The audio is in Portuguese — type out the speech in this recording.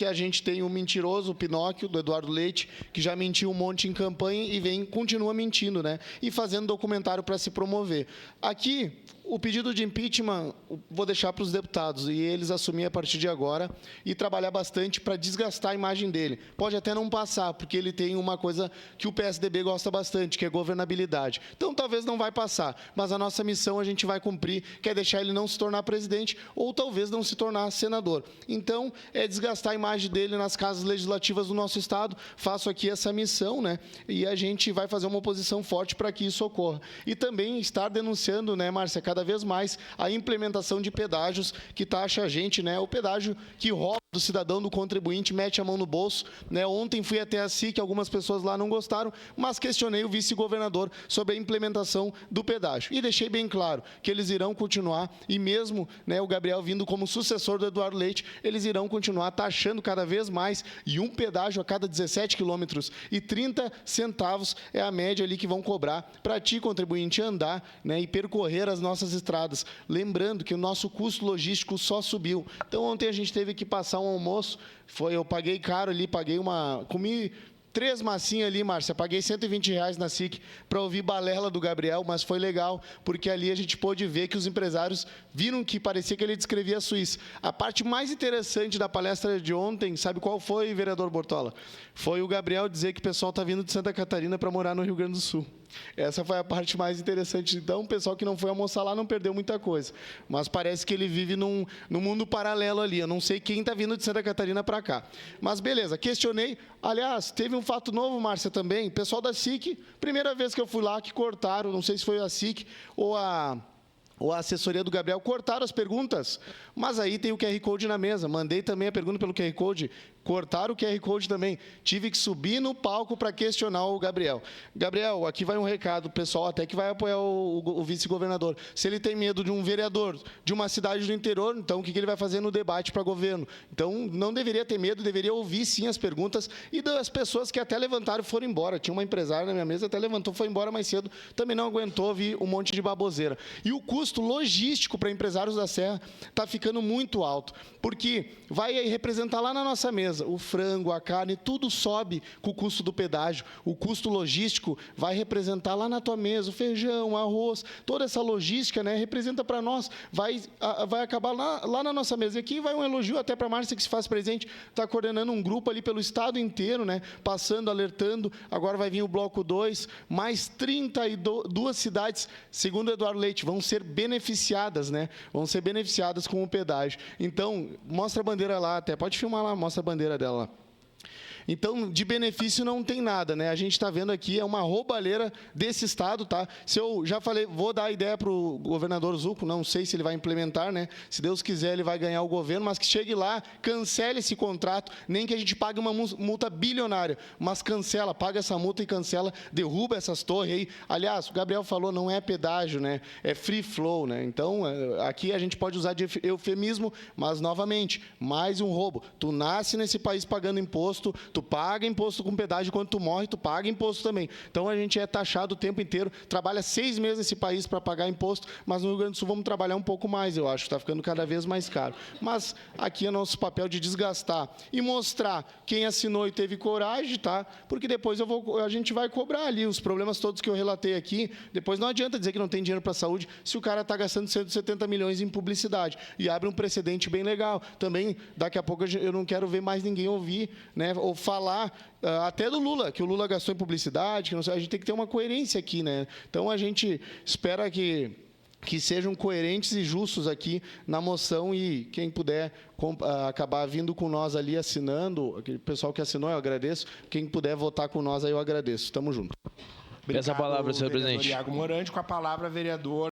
que a gente tem o mentiroso, o Pinóquio, do Eduardo Leite, que já mentiu um monte em campanha e continua mentindo, né? E fazendo documentário para se promover. Aqui, o pedido de impeachment, vou deixar para os deputados e eles assumir a partir de agora e trabalhar bastante para desgastar a imagem dele. Pode até não passar, porque ele tem uma coisa que o PSDB gosta bastante, que é governabilidade. Então, talvez não vai passar, mas a nossa missão a gente vai cumprir, que é deixar ele não se tornar presidente ou talvez não se tornar senador. Então, é desgastar a imagem dele nas casas legislativas do nosso Estado. Faço aqui essa missão, né? E a gente vai fazer uma oposição forte para que isso ocorra. E também estar denunciando, né, Márcia, cada vez mais a implementação de pedágios que taxa a gente, né? O pedágio que rouba do cidadão, do contribuinte, mete a mão no bolso, né? Ontem fui até a SIC, algumas pessoas lá não gostaram, mas questionei o vice-governador sobre a implementação do pedágio. E deixei bem claro que eles irão continuar, e mesmo, né, o Gabriel vindo como sucessor do Eduardo Leite, eles irão continuar taxando cada vez mais, e um pedágio a cada 17 quilômetros e 30 centavos é a média ali que vão cobrar para ti, contribuinte, andar, né, e percorrer as nossas estradas. Lembrando que o nosso custo logístico só subiu. Então, ontem a gente teve que passar um almoço, eu paguei caro ali, comi 3 massinhas ali, Márcia, paguei R$120 na SIC para ouvir balela do Gabriel, mas foi legal, porque ali a gente pôde ver que os empresários viram que parecia que ele descrevia a Suíça. A parte mais interessante da palestra de ontem, sabe qual foi, vereador Bortola? Foi o Gabriel dizer que o pessoal está vindo de Santa Catarina para morar no Rio Grande do Sul. Essa foi a parte mais interessante. Então, o pessoal que não foi almoçar lá não perdeu muita coisa. Mas parece que ele vive num mundo paralelo ali. Eu não sei quem está vindo de Santa Catarina para cá. Mas, beleza, questionei. Aliás, teve um fato novo, Márcia, também. Pessoal da SIC, primeira vez que eu fui lá, que cortaram, não sei se foi a SIC ou a assessoria do Gabriel, cortaram as perguntas, mas aí tem o QR Code na mesa. Mandei também a pergunta pelo QR Code, cortaram o QR Code também. Tive que subir no palco para questionar o Gabriel. Gabriel, aqui vai um recado, pessoal, até que vai apoiar o vice-governador. Se ele tem medo de um vereador de uma cidade do interior, então o que ele vai fazer no debate para governo? Então, não deveria ter medo, deveria ouvir, sim, as perguntas e das pessoas que até levantaram e foram embora. Tinha uma empresária na minha mesa, até levantou, foi embora mais cedo, também não aguentou ouvir um monte de baboseira. E o custo logístico para empresários da Serra está ficando muito alto, porque vai representar lá na nossa mesa o frango, a carne, tudo sobe com o custo do pedágio. O custo logístico vai representar lá na tua mesa o feijão, o arroz, toda essa logística, né, representa para nós, vai acabar lá na nossa mesa. E aqui vai um elogio até para a Márcia, que se faz presente, está coordenando um grupo ali pelo estado inteiro, né, passando, alertando. Agora vai vir o bloco 2, mais 32 cidades, segundo o Eduardo Leite, vão ser beneficiadas, né? Vão ser beneficiadas com o pedágio. Então, mostra a bandeira lá, até pode filmar lá, mostra a bandeira dela lá. Então, de benefício não tem nada, né? A gente está vendo aqui, é uma roubalheira desse Estado, tá? Se eu já falei, vou dar a ideia para o governador Zucco, não sei se ele vai implementar, né? Se Deus quiser, ele vai ganhar o governo, mas que chegue lá, cancele esse contrato, nem que a gente pague uma multa bilionária, mas cancela, paga essa multa e cancela, derruba essas torres aí. Aliás, o Gabriel falou, não é pedágio, né? É free flow, né? Então, aqui a gente pode usar de eufemismo, mas, novamente, mais um roubo. Tu nasce nesse país pagando imposto, tu paga imposto com pedágio, quando tu morre, tu paga imposto também. Então, a gente é taxado o tempo inteiro, trabalha 6 meses nesse país para pagar imposto, mas no Rio Grande do Sul vamos trabalhar um pouco mais, eu acho, está ficando cada vez mais caro. Mas aqui é nosso papel de desgastar e mostrar quem assinou e teve coragem, tá? Porque depois a gente vai cobrar ali os problemas todos que eu relatei aqui. Depois não adianta dizer que não tem dinheiro para a saúde se o cara está gastando 170 milhões em publicidade e abre um precedente bem legal. Também, daqui a pouco, eu não quero ver mais ninguém ouvir, né, ou falar até do Lula, que o Lula gastou em publicidade, que não sei, a gente tem que ter uma coerência aqui, né? Então, a gente espera que sejam coerentes e justos aqui na moção e quem puder acabar vindo com nós ali assinando, aquele pessoal que assinou, eu agradeço. Quem puder votar com nós, aí eu agradeço. Tamo junto. Obrigado, essa palavra, senhor presidente. Iago Morandi, com a palavra, vereador